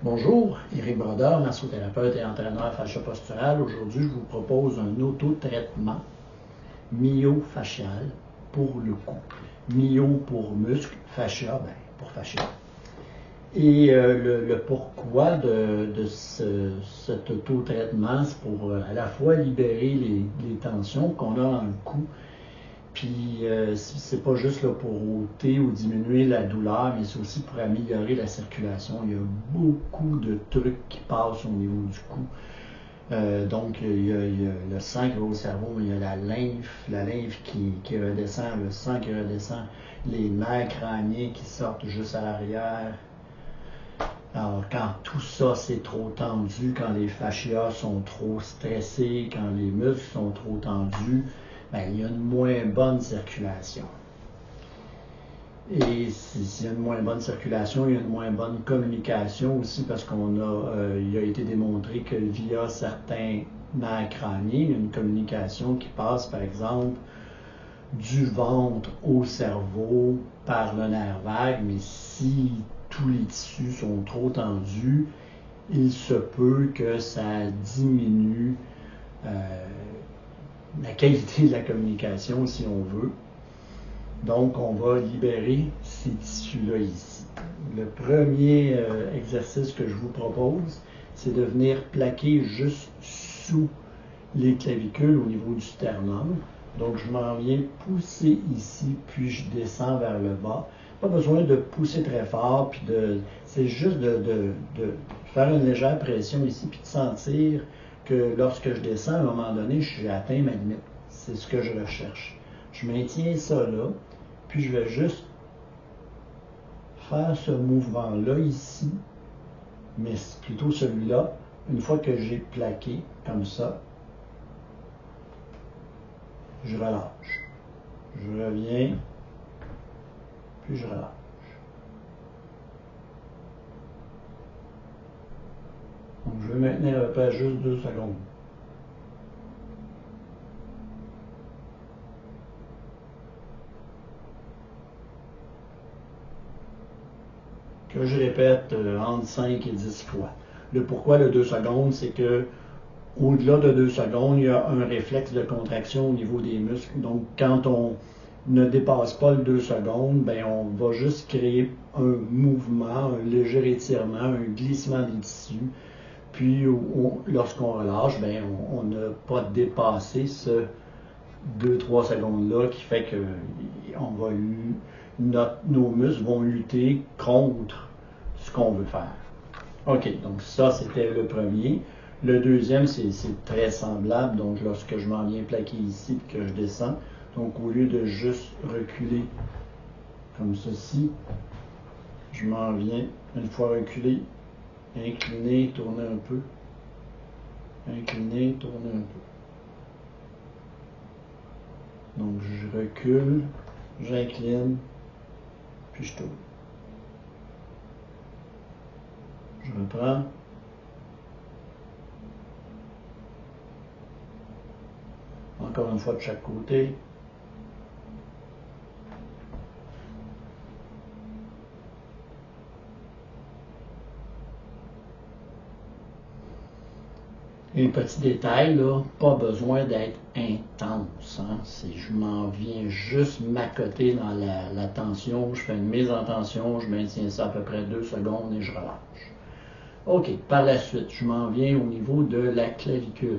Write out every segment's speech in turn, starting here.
Bonjour, Éric Brodeur, massothérapeute et entraîneur fascio-postural. Aujourd'hui, je vous propose un autotraitement myofascial pour le cou. Myo pour muscle, fascia, pour fascia. Et le pourquoi de cet autotraitement, c'est pour à la fois libérer les tensions qu'on a dans le cou, puis c'est pas juste là, pour ôter ou diminuer la douleur, mais c'est aussi pour améliorer la circulation. Il y a beaucoup de trucs qui passent au niveau du cou. Donc, il y a le sang qui va au cerveau, mais il y a la lymphe qui redescend, le sang qui redescend, les nerfs crâniens qui sortent juste à l'arrière. Alors, quand tout ça c'est trop tendu, quand les fascias sont trop stressés, quand les muscles sont trop tendus, il y a une moins bonne circulation. Et s'il y a une moins bonne circulation, il y a une moins bonne communication aussi parce il a été démontré que via certains nerfs crâniens, il y a une communication qui passe par exemple du ventre au cerveau par le nerf vague, mais si tous les tissus sont trop tendus, il se peut que ça diminue la qualité de la communication, si on veut. Donc, on va libérer ces tissus-là ici. Le premier exercice que je vous propose, c'est de venir plaquer juste sous les clavicules au niveau du sternum. Donc, je m'en viens pousser ici, puis je descends vers le bas. Pas besoin de pousser très fort, puis c'est juste de faire une légère pression ici, puis de sentir que lorsque je descends, à un moment donné, j'ai atteint ma limite. C'est ce que je recherche. Je maintiens ça là, puis je vais juste faire ce mouvement-là ici, mais plutôt celui-là, une fois que j'ai plaqué comme ça, je relâche. Je reviens, puis je relâche. Donc, je vais maintenir à peu près juste 2 secondes. Que je répète entre 5 et 10 fois. Le pourquoi de 2 secondes, c'est que au-delà de 2 secondes, il y a un réflexe de contraction au niveau des muscles. Donc, quand on ne dépasse pas le 2 secondes, on va juste créer un mouvement, un léger étirement, un glissement des tissus. Puis, lorsqu'on relâche, on n'a pas dépassé ce 2-3 secondes-là qui fait que nos muscles vont lutter contre ce qu'on veut faire. OK, donc ça, c'était le premier. Le deuxième, c'est très semblable. Donc, lorsque je m'en viens plaquer ici et que je descends, donc au lieu de juste reculer comme ceci, je m'en viens, une fois reculé, incliner, tourner un peu, incliner, tourner un peu. Donc, je recule, j'incline, puis je tourne. Je reprends. Encore une fois de chaque côté. Et petit détail, là, pas besoin d'être intense. Je m'en viens juste m'accoter dans la tension, je fais une mise en tension, je maintiens ça à peu près 2 secondes et je relâche. OK, par la suite, je m'en viens au niveau de la clavicule.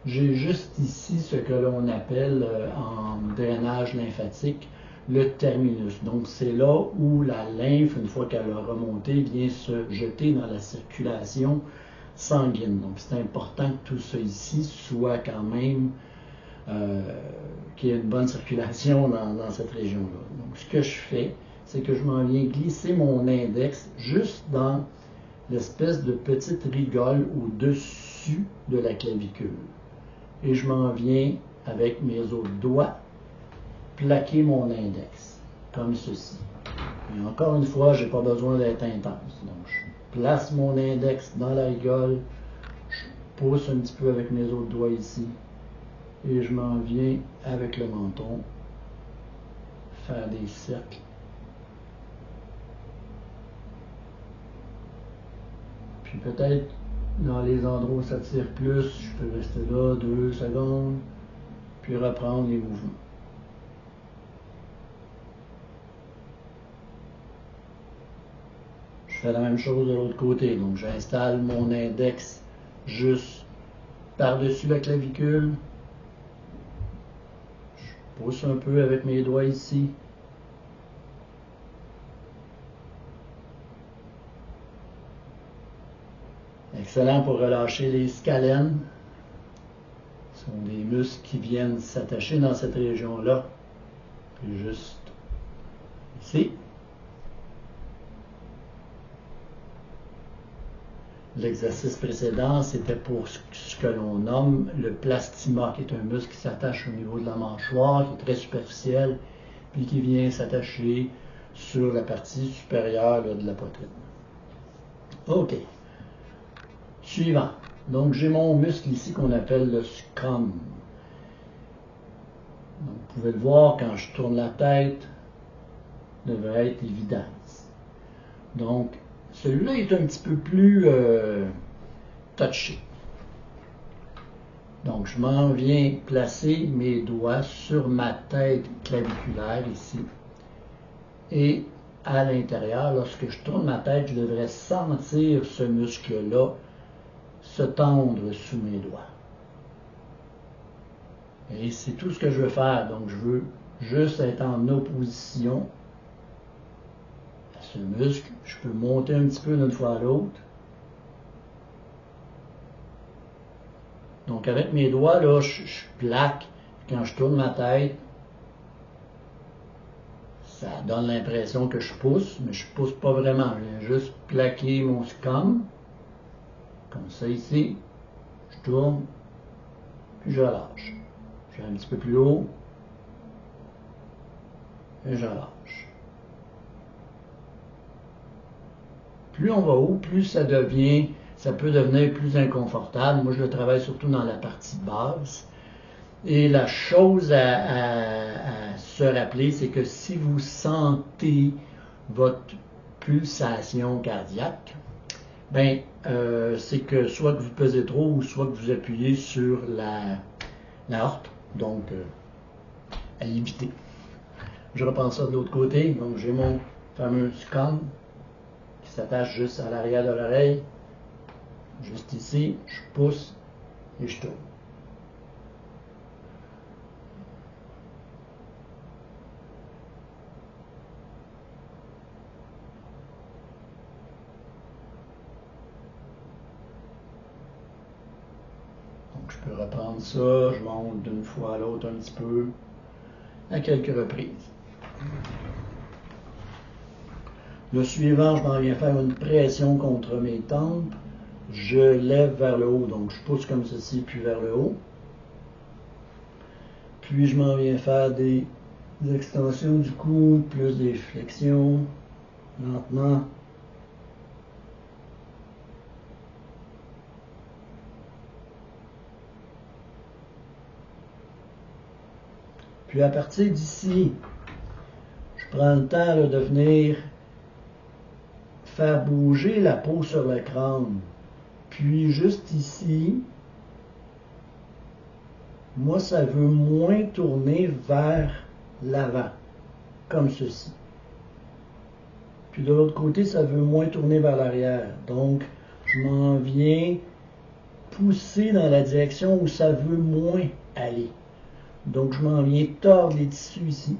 J'ai juste ici ce que l'on appelle en drainage lymphatique le terminus. Donc, c'est là où la lymphe, une fois qu'elle a remonté, vient se jeter dans la circulation sanguine. Donc, c'est important que tout ça ici soit quand même, qu'il y ait une bonne circulation dans cette région-là. Donc, ce que je fais, c'est que je m'en viens glisser mon index juste dans l'espèce de petite rigole au-dessus de la clavicule. Et je m'en viens, avec mes autres doigts, plaquer mon index, comme ceci. Et encore une fois, je n'ai pas besoin d'être intense. Donc, je place mon index dans la rigole, je pousse un petit peu avec mes autres doigts ici, et je m'en viens avec le menton faire des cercles. Puis peut-être dans les endroits où ça tire plus, je peux rester là 2 secondes, puis reprendre les mouvements. Je fais la même chose de l'autre côté. Donc j'installe mon index juste par-dessus la clavicule. Je pousse un peu avec mes doigts ici. Excellent pour relâcher les scalènes. Ce sont des muscles qui viennent s'attacher dans cette région-là. Puis juste ici. L'exercice précédent, c'était pour ce que l'on nomme le plastima, qui est un muscle qui s'attache au niveau de la mâchoire, qui est très superficiel, puis qui vient s'attacher sur la partie supérieure là, de la poitrine. OK. Suivant. Donc, j'ai mon muscle ici qu'on appelle le scrum. Donc, vous pouvez le voir quand je tourne la tête, devrait être évident. Donc, celui-là est un petit peu plus touché. Donc, je m'en viens placer mes doigts sur ma tête claviculaire ici. Et à l'intérieur, lorsque je tourne ma tête, je devrais sentir ce muscle-là se tendre sous mes doigts. Et c'est tout ce que je veux faire. Donc, je veux juste être en opposition à ce muscle. Je peux monter un petit peu d'une fois à l'autre. Donc, avec mes doigts, là, je plaque. Quand je tourne ma tête, ça donne l'impression que je pousse, mais je ne pousse pas vraiment. Je viens juste plaquer mon scum, comme ça ici. Je tourne, puis je relâche. Je vais un petit peu plus haut, et je relâche. Plus on va haut, plus ça peut devenir plus inconfortable. Moi, je le travaille surtout dans la partie basse. Et la chose à se rappeler, c'est que si vous sentez votre pulsation cardiaque, c'est que soit que vous pesez trop ou soit que vous appuyez sur la horte. Donc, à éviter. Je reprends ça de l'autre côté. Donc, j'ai mon fameux scum qui s'attache juste à l'arrière de l'oreille. Juste ici, je pousse et je tourne. Donc, je peux reprendre ça, je monte d'une fois à l'autre un petit peu, à quelques reprises. Le suivant, je m'en viens faire une pression contre mes tempes. Je lève vers le haut, donc je pousse comme ceci, puis vers le haut. Puis je m'en viens faire des extensions du cou, plus des flexions, lentement. Puis à partir d'ici, je prends le temps là, de venir faire bouger la peau sur le crâne. Puis juste ici, moi ça veut moins tourner vers l'avant, comme ceci. Puis de l'autre côté, ça veut moins tourner vers l'arrière. Donc, je m'en viens pousser dans la direction où ça veut moins aller. Donc, je m'en viens tordre les tissus ici.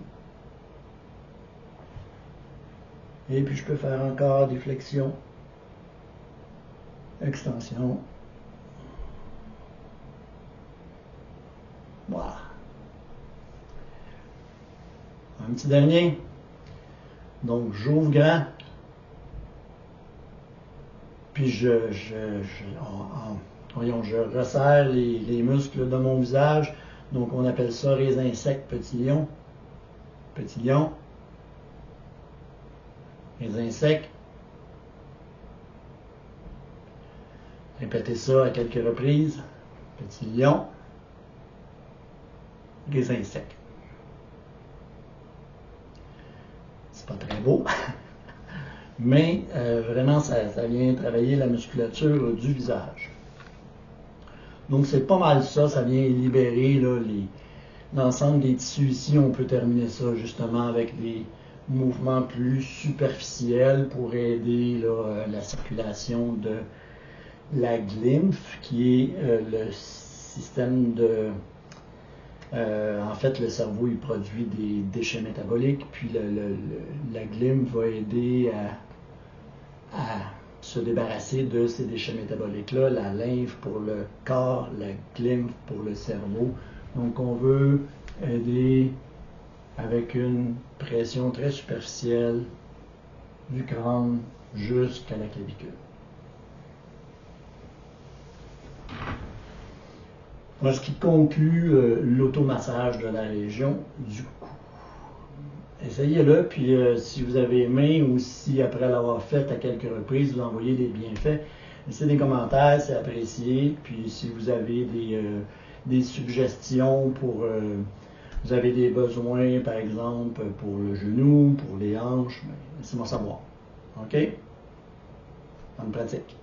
Et puis, je peux faire encore des flexions, extensions. Voilà. Un petit dernier. Donc, j'ouvre grand. Puis, je resserre les muscles de mon visage. Donc, on appelle ça raisin sec, petit lion. Petit lion. Raisin sec. Répétez ça à quelques reprises. Petit lion. Raisin sec. C'est pas très beau. Mais vraiment, ça vient travailler la musculature du visage. Donc c'est pas mal ça, ça vient libérer là, l'ensemble des tissus ici. On peut terminer ça justement avec des mouvements plus superficiels pour aider là, la circulation de la glymphe, qui est le système de... en fait, le cerveau, il produit des déchets métaboliques, puis la glymphe va aider à se débarrasser de ces déchets métaboliques-là, la lymphe pour le corps, la glymphe pour le cerveau. Donc, on veut aider avec une pression très superficielle du crâne jusqu'à la clavicule. Ce qui conclut l'automassage de la région du cou. Essayez-le, puis si vous avez aimé ou si après l'avoir fait à quelques reprises, vous envoyez des bienfaits, laissez des commentaires, c'est apprécié. Puis si vous avez des suggestions pour... vous avez des besoins, par exemple, pour le genou, pour les hanches, laissez-moi savoir. OK? Bonne pratique.